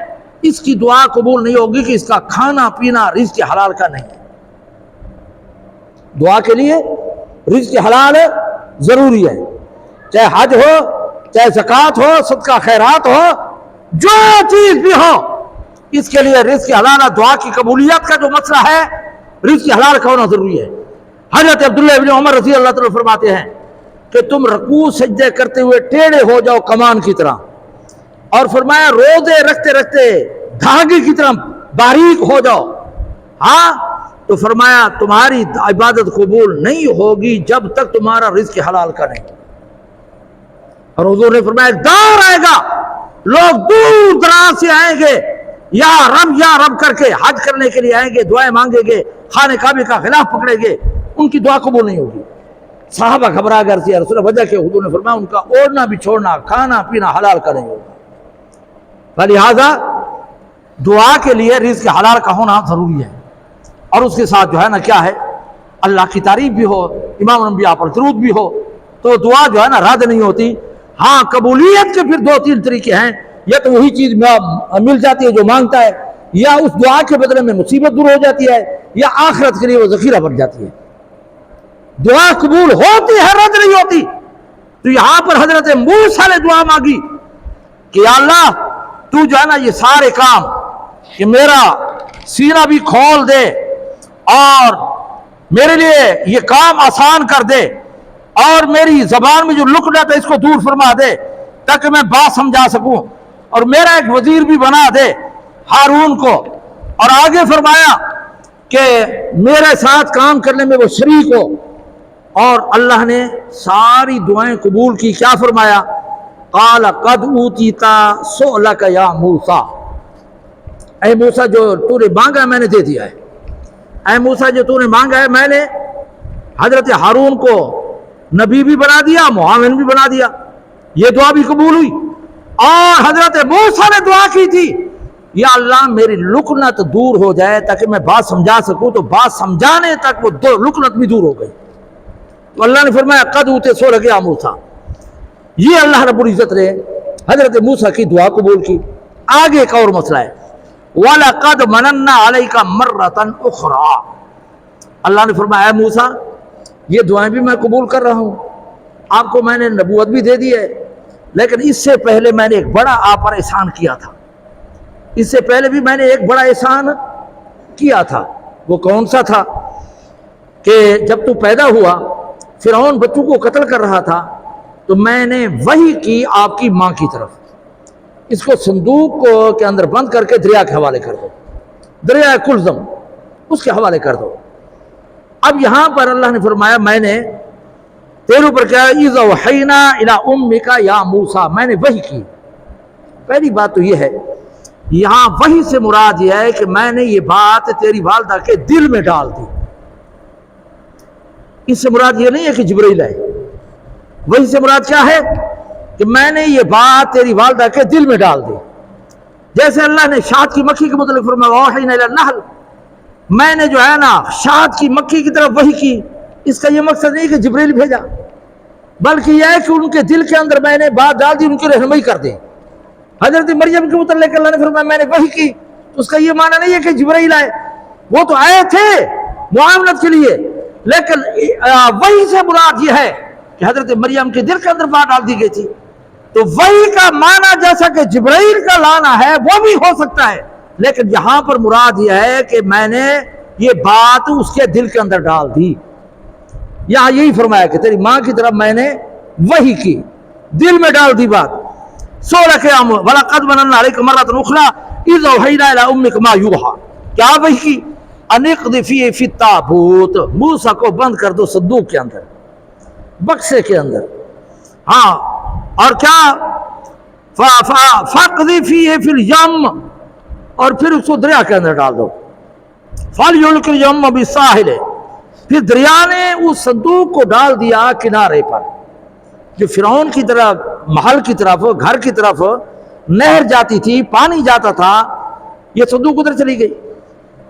اس کی دعا قبول نہیں ہوگی کہ اس کا کھانا پینا رزق حلال کا نہیں ہے۔ دعا کے لیے رزق حلال ضروری ہے، چاہے حج ہو، چاہے زکوٰۃ ہو، صدقہ خیرات ہو، جو چیز بھی ہو، اس کے لیے رزق حلال، دعا کی قبولیت کا جو مسئلہ ہے، رزق حلال کا ہونا ضروری ہے۔ حضرت عبداللہ بن عمر رضی اللہ تعالیٰ فرماتے ہیں کہ تم رکوع سجدے کرتے ہوئے ٹیڑھے ہو جاؤ کمان کی طرح، اور فرمایا روزے رکھتے رکھتے دھاگے کی طرح باریک ہو جاؤ، ہاں تو فرمایا تمہاری عبادت قبول نہیں ہوگی جب تک تمہارا رزق حلال کا نہیں۔ اور حضور نے فرمایا ایک دور آئے گا، لوگ دور دراز سے آئیں گے، یا رب کر کے حج کرنے کے لیے آئیں گے، دعائیں مانگیں گے، خانہ کعبہ کا غلاف پکڑیں گے، ان کی دعا قبول نہیں ہوگی۔ صحابہ گھبرا کر سے رسول اللہ وجہ کہ حضور نے فرمایا ان کا اوڑھنا بھی چھوڑنا، کھانا پینا حلال کا نہیں ہوگا۔ لہذا دعا کے لیے رزق حلال کا ہونا ضروری ہے، اور اس کے ساتھ جو ہے نا کیا ہے، اللہ کی تعریف بھی ہو، امام الانبیاء پر درود بھی ہو، تو دعا جو ہے نا رد نہیں ہوتی۔ ہاں قبولیت کے پھر 2-3 طریقے ہیں، یا تو وہی چیز مل جاتی ہے جو مانگتا ہے، یا اس دعا کے بدلے میں مصیبت دور ہو جاتی ہے، یا آخرت کے لیے وہ ذخیرہ بن جاتی ہے۔ دعا قبول ہوتی ہے، رد نہیں ہوتی۔ تو یہاں پر حضرت موسیٰ نے دعا مانگی کہ یا اللہ تو جو ہے نا یہ سارے کام، کہ میرا سینہ بھی کھول دے اور میرے لیے یہ کام آسان کر دے، اور میری زبان میں جو لکنت ہے اس کو دور فرما دے تاکہ میں بات سمجھا سکوں، اور میرا ایک وزیر بھی بنا دے ہارون کو، اور آگے فرمایا کہ میرے ساتھ کام کرنے میں وہ شریک ہو۔ اور اللہ نے ساری دعائیں قبول کی۔ کیا فرمایا؟ قال قد اوتیت سؤلک یا موسیٰ، اے موسیٰ جو تو نے مانگا ہے میں نے دے دیا ہے، اے موسیٰ جو تو نے مانگا ہے میں نے حضرت ہارون کو نبی بھی بنا دیا، معاون بھی بنا دیا، یہ دعا بھی قبول ہوئی۔ اور حضرت موسیٰ نے دعا کی تھی یا اللہ میری لکنت دور ہو جائے تاکہ میں بات سمجھا سکوں، تو بات سمجھانے تک وہ لکنت بھی دور ہو گئی۔ تو اللہ نے فرمایا قد اوتیت سؤلک یا موسیٰ، یہ اللہ رب العزت نے حضرت موسیٰ کی دعا قبول کی۔ آگے ایک اور مسئلہ ہے، وَلَقَدْ مَنَنَّا عَلَيْكَ مَرَّةً أُخْرَى، اللہ نے فرمایا اے موسیٰ یہ دعائیں بھی میں قبول کر رہا ہوں، آپ کو میں نے نبوت بھی دے دی ہے، لیکن اس سے پہلے میں نے ایک بڑا آپ پر احسان کیا تھا، اس سے پہلے بھی میں نے ایک بڑا احسان کیا تھا۔ وہ کون سا تھا؟ کہ جب تو پیدا ہوا فرعون بچوں کو قتل کر رہا تھا، تو میں نے وحی کی آپ کی ماں کی طرف، اس کو صندوق کے اندر بند کر کے دریا کے حوالے کر دو، دریا کلزم اس کے حوالے کر دو۔ اب یہاں پر اللہ نے فرمایا میں نے تیرے اوپر کیا، اِذْ أَوْحَيْنَا إِلَىٰ أُمِّكَ يَا موسیٰ، میں نے وحی کی۔ پہلی بات تو یہ ہے، یہاں وحی سے مراد یہ ہے کہ میں نے یہ بات تیری والدہ کے دل میں ڈال دی۔ اس سے مراد یہ نہیں ہے کہ جبرائیل ہے، وحی سے مراد کیا ہے کہ میں نے یہ بات تیری والدہ کے دل میں ڈال دی۔ جیسے اللہ نے شہد کی مکھی کے متعلق فرمایا وَأَوْحَيْنَا إِلَى النَّحْلِ، میں نے جو ہے نا شہد کی مکھی کی طرف وحی کی۔ اس کا یہ مقصد نہیں کہ جبرائیل بھیجا، بلکہ یہ ہے کہ ان کے دل کے اندر میں نے بات ڈال دی، ان کی رہنمائی کر دی۔ حضرت مریم کے متعلق اللہ نے فرمایا میں نے وحی کی، تو اس کا یہ معنی نہیں ہے کہ جبرائیل آئے، وہ تو آئے تھے معاونت کے لیے، لیکن وحی سے مراد یہ ہے کہ حضرت مریم کے دل کے اندر بات ڈال دی گئی تھی۔ تو وحی کا معنی جیسا کہ جبرائیل کا لانا ہے وہ بھی ہو سکتا ہے، لیکن یہاں پر مراد یہ ہے کہ میں نے یہ بات اس کے دل کے اندر ڈال دی۔ یہاں یہی فرمایا کہ تیری ماں کی طرف میں نے وحی کی، دل میں ڈال دی بات۔ سؤلک یا موسیٰ وَلَقَدْ مَنَنَّا عَلَيْكَ مَرَّةً أُخْرَىٰ إِذْ أَوْحَيْنَا إِلَىٰ أُمِّكَ مَا يُوحَىٰ، کیا وحی کی؟ أَنِ اقْذِفِيهِ فِي التَّابُوتِ، موسیٰ کو بند کر دو صندوق کے اندر، بکسے کے اندر، ہاں، اور کیا فَاقْذِفِيهِ فِي الْيَمِّ، اور پھر اس کو دریا کے اندر ڈال دو، فَلْيُلْقِ الْيَمُّ بِالسَّاحِلِ، پھر دریا نے اس صندوق کو ڈال دیا کنارے پر۔ جو فرعون کی طرف محل کی طرف گھر کی طرف نہر جاتی تھی، پانی جاتا تھا، یہ صندوق ادھر چلی گئی۔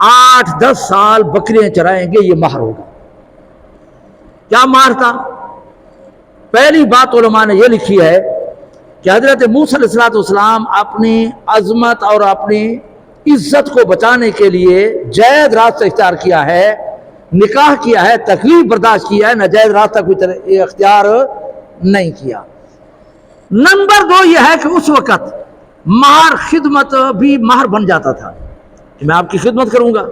8-10 سال بکریاں چرائیں گے، یہ مہر ہوگا۔ کیا مہر تھا؟ پہلی بات علماء نے یہ لکھی ہے کہ حضرت موسیٰ علیہ السلام اپنی عظمت اور اپنی عزت کو بچانے کے لیے جائز راستہ اختیار کیا ہے، نکاح کیا ہے، تکلیف برداشت کیا ہے، ناجائز راستہ کوئی اختیار نہیں کیا۔ نمبر 2 یہ ہے کہ اس وقت مہر خدمت بھی مہر بن جاتا تھا کہ میں آپ کی خدمت کروں گا،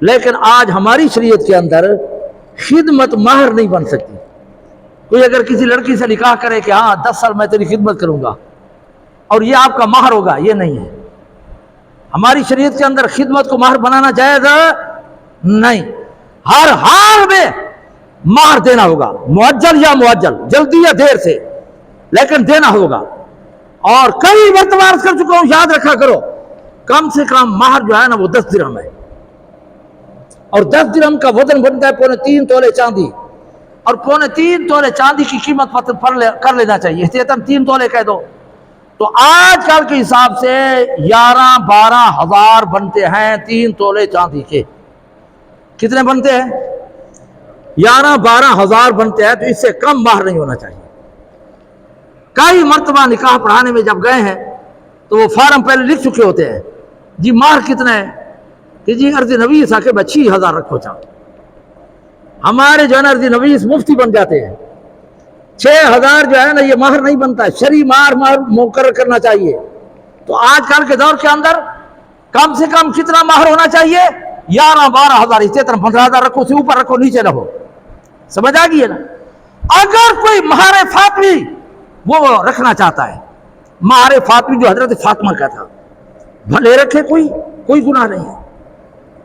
لیکن آج ہماری شریعت کے اندر خدمت مہر نہیں بن سکتی۔ کوئی اگر کسی لڑکی سے نکاح کرے کہ ہاں 10 سال میں تیری خدمت کروں گا اور یہ آپ کا مہر ہوگا، یہ نہیں ہے۔ ہماری شریعت کے اندر خدمت کو مہر بنانا جائز نہیں، ہر حال میں مہر دینا ہوگا، معجل یا معجل، جلدی یا دیر سے، لیکن دینا ہوگا۔ اور کئی مرتبہ عرض کر چکا ہوں، یاد رکھا کرو، کم سے کم مہر جو ہے نا وہ 10 درہم ہے، اور 10 درہم کا وزن بنتا ہے 3.25 تولے چاندی، اور 3.25 تولے چاندی کی قیمت کر لینا چاہیے، احتیاطاً 3 تولے کہہ دو، تو آج کل کے حساب سے 11-12 ہزار بنتے ہیں 3 تولے چاندی کے۔ کتنے بنتے ہیں؟ 11-12 ہزار بنتے ہیں، تو اس سے کم مہر نہیں ہونا چاہیے۔ کئی مرتبہ نکاح پڑھانے میں جب گئے ہیں تو وہ فارم پہلے لکھ چکے ہوتے ہیں، جی مہر کتنا ہے، کہ جی عرض نویس آ کے 6,000 رکھو چاہو۔ ہمارے جو ہے نا عرض نویس مفتی بن جاتے ہیں، 6,000 جو ہے نا یہ مہر نہیں بنتا ہے، شرعی مہر مقرر کرنا چاہیے۔ تو آج کل کے دور کے اندر کم سے کم کتنا مہر ہونا چاہیے؟ 11-12 ہزار، اس طرح 15,000 رکھو، سے اوپر رکھو نیچے رہو، سمجھ آ گئی ہے نا۔ اگر کوئی مہر فاطمی وہ رکھنا چاہتا ہے، مہر فاطمی جو حضرت فاطمہ کا تھا، بھلے رکھے، کوئی گناہ نہیں ہے،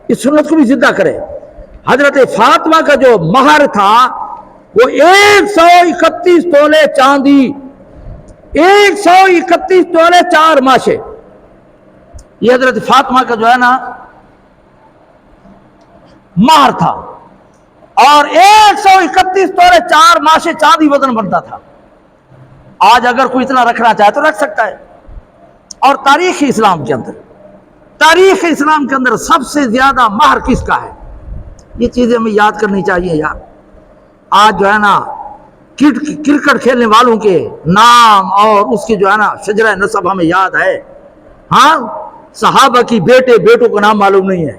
اس سنت کو بھی زندہ کرے۔ حضرت فاطمہ کا جو مہر تھا وہ 131 تولے چاندی، 131 تولے 4 ماشے، یہ حضرت فاطمہ کا جو ہے نا مہر تھا، اور 131 تولے 4 ماشے چاندی وزن بنتا تھا۔ آج اگر کوئی اتنا رکھنا چاہے تو رکھ سکتا ہے۔ اور تاریخ اسلام کے اندر سب سے زیادہ مہر کس کا ہے؟ یہ چیزیں ہمیں یاد کرنی چاہیے یار۔ آج جو ہے نا کرکٹ کھیلنے والوں کے نام اور اس کے جو ہے نا شجرہ نسب ہمیں یاد ہے، ہاں صحابہ کی بیٹوں کا نام معلوم نہیں ہے،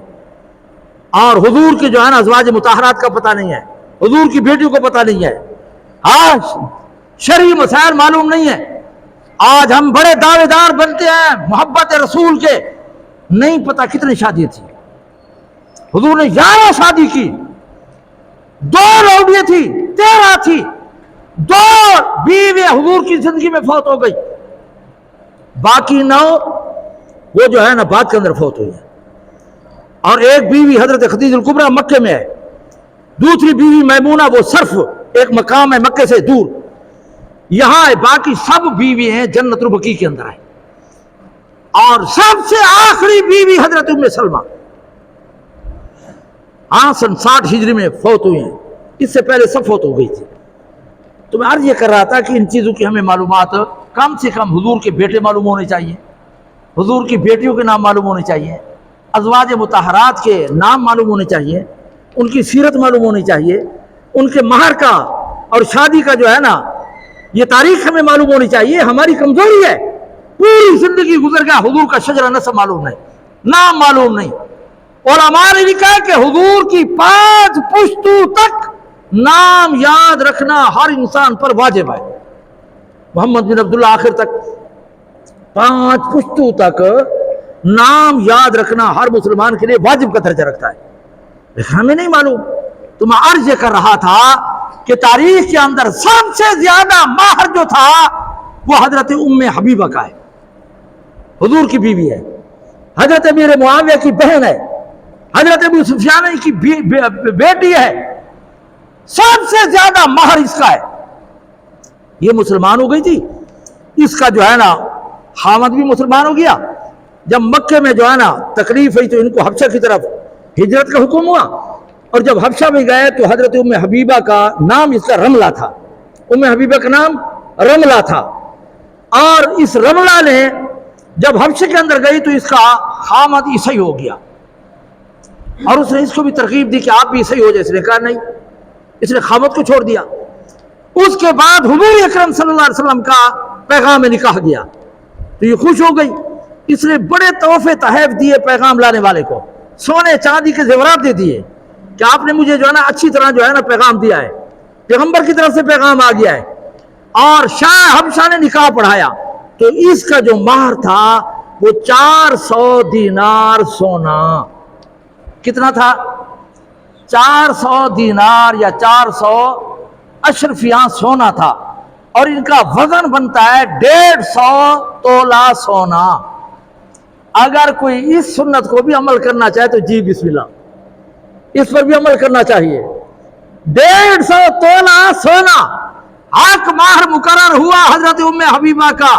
اور حضور کے جو ہے نا ازواج مطہرات کا پتہ نہیں ہے، حضور کی بیٹیوں کو پتہ نہیں ہے، ہاں شرعی مسائل معلوم نہیں ہے۔ آج ہم بڑے دعوے دار بنتے ہیں محبت رسول کے، نہیں پتہ کتنی شادی تھی، حضور نے 11 شادی کی، 2 لوڈیاں تھی، 13 تھی، 2 بیوی حضور کی زندگی میں فوت ہو گئی، باقی 9 وہ جو ہے نا بعد کے اندر فوت ہوئی ہے۔ اور ایک بیوی حضرت خدیجہ الکبریٰ مکے میں ہے، دوسری بیوی میمونہ وہ صرف ایک مقام ہے مکے سے دور، یہاں ہے، باقی سب بیوی ہیں جنت البقیع کے اندر ہے۔ اور سب سے آخری بیوی حضرت ام سلمہ، سن 60 ہجری میں فوت ہوئی ہیں، اس سے پہلے سب فوت ہو گئی تھی۔ تو میں عرض یہ کر رہا تھا کہ ان چیزوں کی ہمیں معلومات کم سے کم، حضور کے بیٹے معلوم ہونے چاہیے، حضور کی بیٹیوں کے نام معلوم ہونے چاہیے، ازواج مطہرات کے نام معلوم ہونے چاہیے، ان کی سیرت معلوم ہونی چاہیے، ان کے مہر کا اور شادی کا جو ہے نا یہ تاریخ ہمیں معلوم ہونی چاہیے۔ ہماری کمزوری ہے، پوری زندگی گزر گیا، حضور کا شجرہ نسب معلوم نہیں، نام معلوم نہیں۔ علماء نے لکھا ہے کہ حضور کی 5 پشتوں تک نام یاد رکھنا ہر انسان پر واجب ہے۔ محمد بن عبداللہ آخر تک 5 پشتوں تک نام یاد رکھنا ہر مسلمان کے لیے واجب کا درجہ رکھتا ہے، لیکن ہمیں نہیں معلوم۔ تو میں عرض یہ کر رہا تھا کہ تاریخ کے اندر سب سے زیادہ مہر جو تھا وہ حضرت ام حبیبہ کا ہے، حضور کی بیوی ہے، حضرت امیر معاویہ کی بہن ہے، حضرت ابو سفیان کی بیٹی ہے، سب سے زیادہ مہر اس کا ہے۔ یہ مسلمان ہو گئی تھی، اس کا جو ہے نا خامد بھی مسلمان ہو گیا۔ جب مکے میں جو ہے نا تکلیف ہوئی تو ان کو حبشہ کی طرف ہجرت کا حکم ہوا، اور جب حبشہ میں گئے تو حضرت ام حبیبہ کا نام اس کا رملہ تھا، ام حبیبہ کا نام رملہ تھا، اور اس رملہ نے جب حبشہ کے اندر گئی تو اس کا خامد عیسائی ہو گیا، اور اس نے اس کو بھی ترغیب دی کہ آپ بھی صحیح ہو جائے. اس نے کہا نہیں, اس نے خامت کو چھوڑ دیا. اس کے بعد حضور اکرم صلی اللہ علیہ وسلم کا پیغام نکاح گیا تو یہ خوش ہو گئی. اس نے بڑے تحفے تحائف دیے پیغام لانے والے کو, سونے چاندی کے زیورات دے دیے کہ آپ نے مجھے جو ہے نا اچھی طرح جو ہے نا پیغام دیا ہے, پیغمبر کی طرف سے پیغام آ گیا ہے. اور شاہ حبشہ نے نکاح پڑھایا تو اس کا جو مہر تھا وہ 400 دینار سونا. کتنا تھا؟ 400 دینار یا 400 اشرفیاں سونا تھا. اور ان کا وزن بنتا ہے 150 تولہ سونا. اگر کوئی اس سنت کو بھی عمل کرنا چاہے تو جی بسم اللہ, اس پر بھی عمل کرنا چاہیے. 150 تولہ سونا حق مہر مقرر ہوا حضرت ام حبیبہ کا.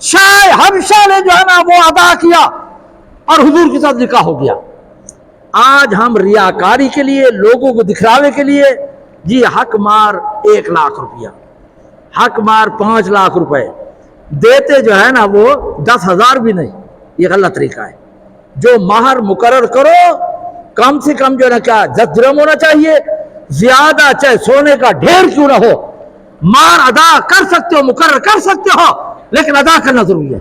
شاہ حبشہ نے جو ہے نا وہ ادا کیا اور حضور کے ساتھ نکاح ہو گیا. آج ہم ریاکاری کے لیے, لوگوں کو دکھلاوے کے لیے جی حق مار 1 لاکھ روپیہ, حق مار 5 لاکھ روپے دیتے جو ہے نا وہ 10,000 بھی نہیں. یہ غلط طریقہ ہے. جو مہر مقرر کرو کم سے کم جو ہے نا کیا 10 درہم ہونا چاہیے, زیادہ چاہے سونے کا ڈھیر کیوں نہ ہو. مہر ادا کر سکتے ہو, مقرر کر سکتے ہو, لیکن ادا کرنا ضروری ہے.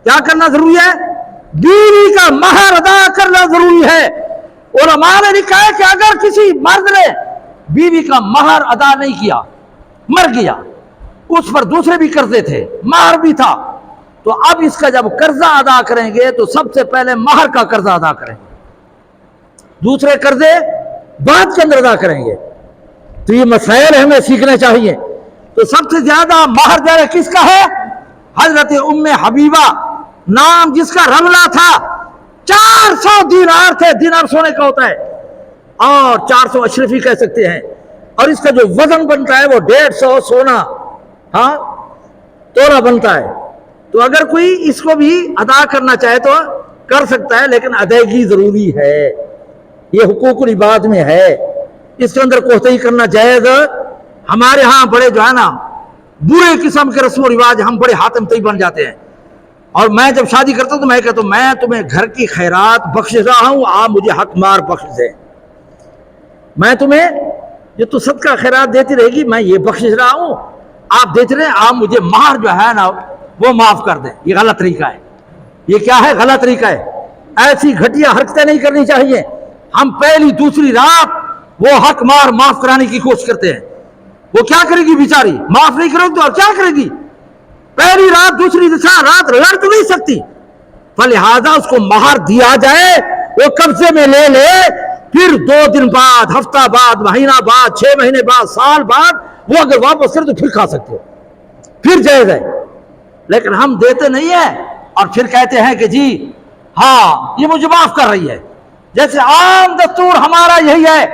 کیا کرنا ضروری ہے؟ بیوی کا مہر ادا کرنا ضروری ہے. علماء نے لکھا ہے کہ اگر کسی مرد نے بیوی کا مہر ادا نہیں کیا, مر گیا, اس پر دوسرے بھی قرضے تھے, مہر بھی تھا, تو اب اس کا جب قرضہ ادا کریں گے تو سب سے پہلے مہر کا قرضہ ادا کریں گے, دوسرے قرضے بعد کے اندر ادا کریں گے. تو یہ مسائل ہمیں سیکھنے چاہیے. تو سب سے زیادہ مہر جو ہے کس کا ہے؟ حضرت ام حبیبہ, نام جس کا رملہ تھا. 400 دینار تھے, دینار سونے کا ہوتا ہے, اور 400 اشرفی کہہ سکتے ہیں. اور اس کا جو وزن بنتا ہے وہ 150 سونا ہاں تولہ بنتا ہے. تو اگر کوئی اس کو بھی ادا کرنا چاہے تو کر سکتا ہے, لیکن ادائیگی ضروری ہے. یہ حقوق العباد میں ہے, اس کے اندر کوتاہی کرنا جائز. ہمارے ہاں بڑے جو ہے نا برے قسم کے رسم و رواج, ہم بڑے حاتم طئی بن جاتے ہیں. اور میں جب شادی کرتا ہوں تو میں کہتا ہوں میں تمہیں گھر کی خیرات بخش رہا ہوں, آپ مجھے حق مار بخش دیں. میں تمہیں جو تو صدقہ خیرات دیتی رہے گی میں یہ بخش رہا ہوں, آپ دیتے رہے, آپ مجھے مہر جو ہے نا وہ معاف کر دیں. یہ غلط طریقہ ہے. یہ کیا ہے؟ غلط طریقہ ہے. ایسی گھٹیا حرکتیں نہیں کرنی چاہیے. ہم پہلی دوسری رات وہ حق مار معاف کرانے کی کوشش کرتے ہیں. وہ کیا کرے گی بیچاری؟ معاف نہیں کرو تو اور کیا کرے گی؟ پہلی رات دوسری رات لڑ تو نہیں سکتی, فلہذا اس کو مہر دیا جائے, وہ قبضے میں لے لے, پھر 2 دن بعد, ہفتہ بعد, مہینہ بعد, 6 مہینے بعد, سال بعد وہ اگر واپس کرے تو پھر کھا سکتے ہو, پھر جائز ہے. لیکن ہم دیتے نہیں ہیں اور پھر کہتے ہیں کہ جی ہاں یہ مجھے معاف کر رہی ہے. جیسے عام دستور ہمارا یہی ہے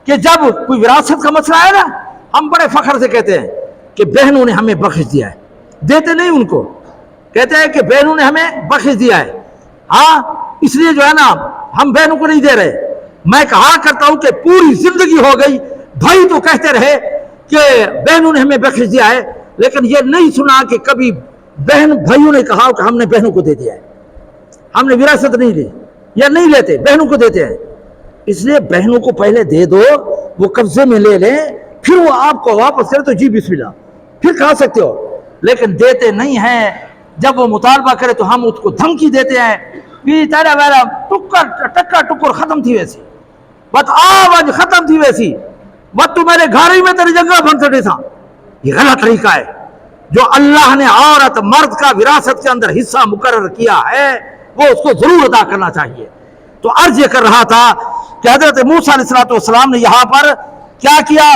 کہ جب کوئی وراثت کا مسئلہ ہے نا, ہم بڑے فخر سے کہتے ہیں کہ بہنوں نے ہمیں بخش دیا ہے. دیتے نہیں ان کو, کہتے ہیں کہ بہنوں نے ہمیں بخش دیا ہے. ہاں اس لیے جو ہے نا ہم بہنوں کو نہیں دے رہے. میں کہا کرتا ہوں کہ پوری زندگی ہو گئی بھائی تو کہتے رہے کہ بہنوں نے ہمیں بخش دیا ہے, لیکن یہ نہیں سنا کہ کبھی بہن بھائیوں نے کہا کہ ہم نے بہنوں کو دے دیا ہے, ہم نے وراثت نہیں لی, یا نہیں لیتے, بہنوں کو دیتے ہیں. اس لیے بہنوں کو پہلے دے دو, وہ قبضے میں لے لیں, پھر وہ آپ کو واپس کرے تو جی بسم اللہ, پھر کھا سکتے ہو. لیکن دیتے نہیں ہیں. جب وہ مطالبہ کرے تو ہم اس کو دھمکی دیتے ہیں کہ تیرا میرا ٹکا ٹکر ختم تھی ویسی, بس آواز ختم تھی ویسی, بس تو میرے گھر ہی میں تیری جگہ بن سکے تھا. یہ غلط طریقہ ہے. جو اللہ نے عورت مرد کا وراثت کے اندر حصہ مقرر کیا ہے وہ اس کو ضرور ادا کرنا چاہیے. تو عرض یہ کر رہا تھا کہ حضرت موسیٰ علیہ السلام نے یہاں پر کیا کیا؟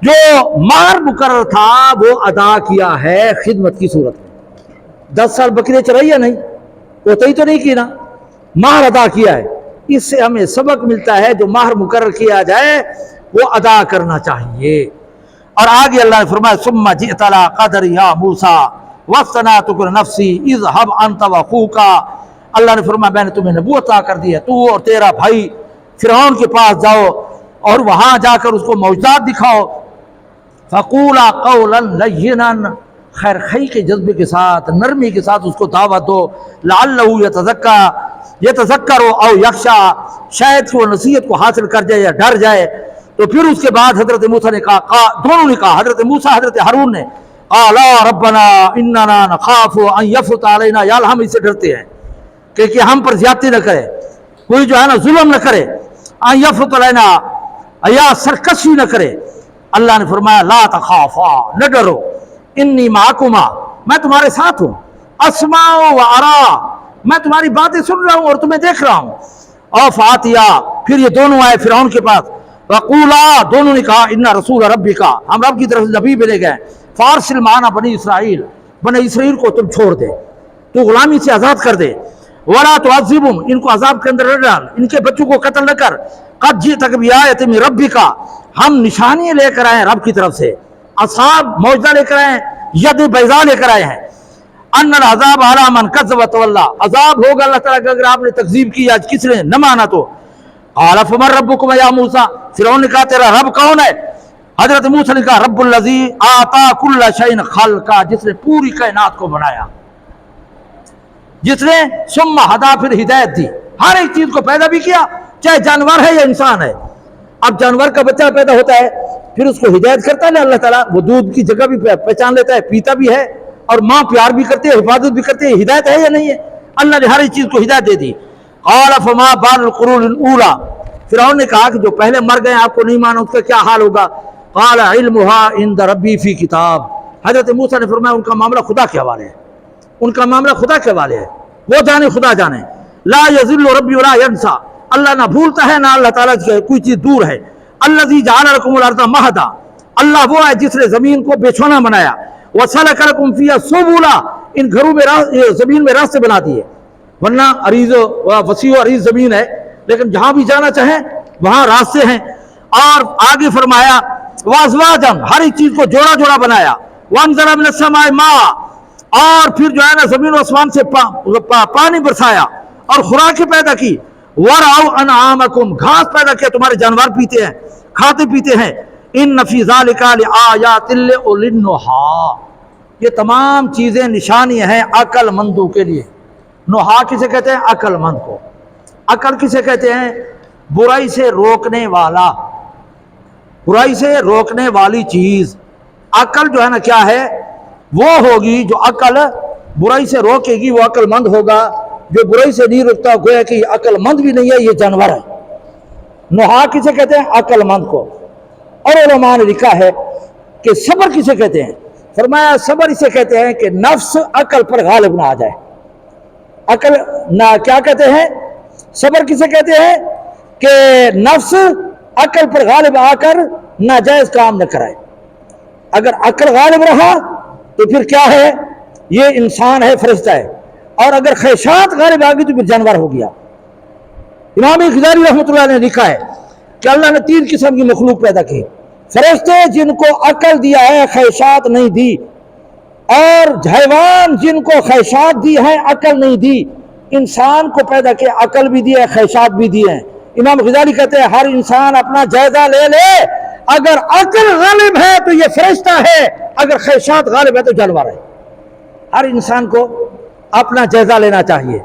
جو مہر مقرر تھا وہ ادا کیا ہے خدمت کی صورت میں. 10 سال بکریاں چرائی یا نہیں؟ کوتاہی تو نہیں کی نا, مہر ادا کیا ہے. اس سے ہمیں سبق ملتا ہے جو مہر مقرر کیا جائے وہ ادا کرنا چاہیے. اور آگے اللہ نے فرمایا ثم جئت علی قدر یا موسیٰ واصطنعتک لنفسی اذهب انت واخوک. اللہ نے فرمایا میں نے تمہیں نبوت عطا کر دی ہے, تو اور تیرا بھائی فرعون کے پاس جاؤ اور وہاں جا کر اس کو معجزات دکھاؤ. فقولا قولا لینا, خیر خی کے جذبے کے ساتھ، نرمی کے ساتھ اس کو دعوت دو، لعلہ یتذکر او یخشی، شاید کہ وہ نصیحت کو حاصل کر جائے یا ڈر جائے۔ تو پھر اس کے بعد حضرت موسیٰ نے کہا، دونوں نے کہا، حضرت موسیٰ حضرت ہارون نے، قالا ربنا اننا نخاف ان یفرط علینا، یا اللہ ہم اس سے ڈرتے ہیں کہ ہم پر زیادتی نہ کرے، کوئی جو ہے نا ظلم نہ کرے، ان یفرط علینا، یا سرکشی نہ کرے۔ اللہ نے فرمایا لا تخافا، نہ ڈرو، انی معکما، میں تمہارے ساتھ ہوں، اسمع و ارا، میں تمہاری باتیں سن رہا ہوں اور تمہیں دیکھ رہا ہوں۔ اور فاتیا، پھر یہ دونوں آئے فرعون کے پاس، وقولا، دونوں نے کہا، انا رسول ربک، ہم رب کی طرف سے نبی بھیجے گئے، فارسل معنا بنی اسرائیل، بنی اسرائیل کو تم چھوڑ دے، تو غلامی سے آزاد کر دے، ولا تعذبہم، ان کو عذاب کے اندر نہ ڈال، ان کے بچوں کو قتل نہ کر، قد جئتک بآیۃ من ربک، ہم نشانیاں لے کر آئے ہیں رب کی طرف سے، اصحاب معجزہ لے کر آئے ہیں، ید بیضاء لے کر آئے ہیں، ان العذاب علی من کذب وتولی، عذاب ہوگا اللہ تعالیٰ کا اگر آپ نے تکذیب کی، آج کس نے نہ مانا تو۔ قال فمن ربکم یا موسیٰ، فرعون نے کہا تیرا رب کون ہے؟ حضرت موسیٰ نے کہا رب الذی اعطی کل شیء خلقا، جس نے پوری کائنات کو بنایا، جس نے ثم ہدا، پھر ہدایت دی، ہر ایک چیز کو پیدا بھی کیا، چاہے جانور ہے یا انسان ہے۔ اب جانور کا بچہ پیدا ہوتا ہے، پھر اس کو ہدایت کرتا ہے نا اللہ تعالیٰ، وہ دودھ کی جگہ بھی پہچان لیتا ہے، پیتا بھی ہے، اور ماں پیار بھی کرتی ہے، حفاظت بھی کرتی ہے، ہدایت ہے یا نہیں ہے؟ اللہ نے ہر ایک چیز کو ہدایت دے دی۔ قال فما بال القرون الاولی، فرعون نے کہا کہ جو پہلے مر گئے آپ کو نہیں مانا، اس کا کیا حال ہوگا؟ قال علمها عند ربی فی کتاب، حضرت موسیٰ نے فرمایا ان کا معاملہ خدا کے حوالے ہے، ان کا معاملہ خدا کے حوالے ہے، وہ جانے خدا جانے، لا یضل ربی ولا ینسیٰ، اللہ نہ بھولتا ہے نہ اللہ تعالیٰ کی کوئی چیز دور ہے۔ الذی جعل لکم الارض مہدا، اللہ وہ ہے جس نے زمین کو بے چھونا بنایا، وسلک لکم فیہا سبلا، ان گھروں میں زمین میں راستے بنا دیے، ورنہ عریض وسیع و عریض زمین ہے، لیکن جہاں بھی جانا چاہیں وہاں راستے ہیں۔ اور آگے فرمایا وازواجا، ہر ایک چیز کو جوڑا جوڑا بنایا، وانزل من السماء ماء، اور پھر جو ہے نا زمین و آسمان سے پانی برسایا اور خوراکیں پیدا کی، ورعوا انعامکم، گھاس پیدا کیا، تمہارے جانور پیتے ہیں، کھاتے پیتے ہیں، ان فی ذالک لآیات لأولی النہی، یہ تمام چیزیں نشانیاں ہیں عقل مندوں کے لیے۔ نہا کسے کہتے ہیں؟ عقل مند کو۔ عقل کسے کہتے ہیں؟ برائی سے روکنے والا، برائی سے روکنے والی چیز۔ عقل جو ہے نا کیا ہے؟ وہ ہوگی جو عقل برائی سے روکے گی، وہ عقل مند ہوگا۔ جو برائی سے نہیں روکتا گویا کہ یہ عقل مند بھی نہیں ہے، یہ جانور ہے۔ نہا کسے کہتے ہیں؟ عقل مند کو۔ اور علماء نے لکھا ہے کہ صبر کسے کہتے ہیں؟ فرمایا صبر اسے کہتے ہیں کہ نفس عقل پر غالب نہ آ جائے۔ عقل نہ کیا کہتے ہیں؟ صبر کسے کہتے ہیں؟ کہ نفس عقل پر غالب آ کر ناجائز کام نہ کرائے۔ اگر عقل غالب رہا تو پھر کیا ہے؟ یہ انسان ہے، فرشتہ ہے، اور اگر خواہشات غالب آ گئی تو پھر جانور ہو گیا۔ امام غزالی رحمۃ اللہ نے لکھا ہے کہ اللہ نے 3 قسم کی مخلوق پیدا کی، فرشتے جن کو عقل دیا ہے خواہشات نہیں دی، اور حیوان جن کو خواہشات دی ہیں عقل نہیں دی۔ انسان کو پیدا کیا، عقل بھی دی ہے، خواہشات بھی دی ہیں۔ امام غزالی کہتے ہیں ہر انسان اپنا جائزہ لے لے، اگر عقل غالب ہے تو یہ فرشتہ ہے، اگر خواہشات غالب ہے تو جانور ہے۔ ہر انسان کو اپنا جائزہ لینا چاہیے۔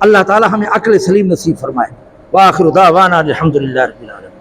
اللہ تعالی ہمیں عقل سلیم نصیب فرمائے۔ وآخر دعوانا الحمدللہ رب العالمین۔